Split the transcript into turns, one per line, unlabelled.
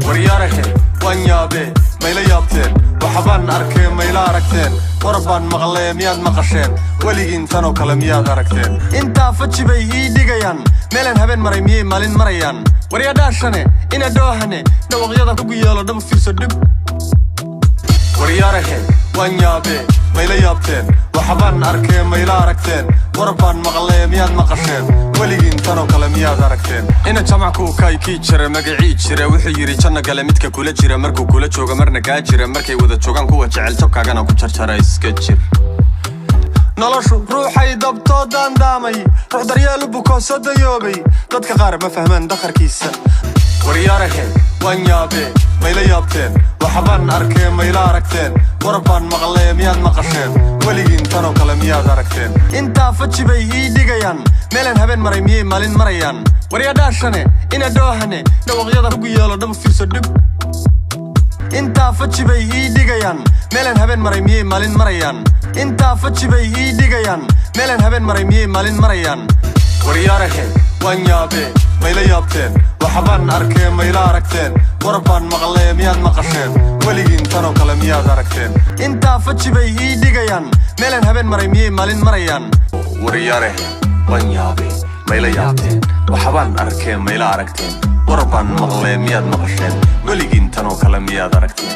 وريارهن وانيابي ميلا يابتين وحبان أركين ميلا أركتين وربان مغلي مياد مقشين وليين تانو كلمياد أركتين انتا فتش بيهي ديغيان ميلان هبين مريمي مالين مريان ورياداشاني إنا دوهاني دوغيادا كوكيالو دم فيرسو دب وريارهن وانيابي ميلا يابتين وحبان أركين ميلا أركتين وربان مغلي مياد مقشين وليين تانو كلمياد أركتين إنا جمعكو كاي كي جرى مقعي جرى وحيري جانا قلميدك كولا جرى مركو كولا جوغا مرنا قا جرى مركي ودا جوغان كوا جعل جبكاغانا كو جرجرى اسكا جر noloshu ruuxay dabto daandaamay ruux daryeelu buko soo dayoobay dadka qaar ma fahmaan dakharkiisa waryaaraheen waan yaabeen mayla yaabteen waxbaan arkeen mayla aragteen warbaan maqlee miyaad maqasheen weligiin tanoo kale miyaad aragteen intaa faji bay ii dhigayaan meelaan habeen maray miyay maalin marayaan waryaadhaashane ina doohane dhawaqyada kugu yeelo dham fiirso dhib intaa faji bay ii dhigayaan meelaan habeen maray miyay maalin marayaan intaa faji bay ii dhigayaan meelaan habeen maray miyay maalin marayaan waryaaraheen waan yaabeen mayla yaabteen waxbaan arkeen mayla aragteen warbaan maqlee miyaad maqasheen weligiin tanoo kale miyaad aragteen intaa faji bay ii dhigayaan meelaan habeen maray miyay maalin marayaan waryaaraheen waan yaabeen mayla yaabteen waxbaan arkeen mayla aragteen warbaan maqlee miyaad maqasheen weligiin tanoo kale miyaad aragteen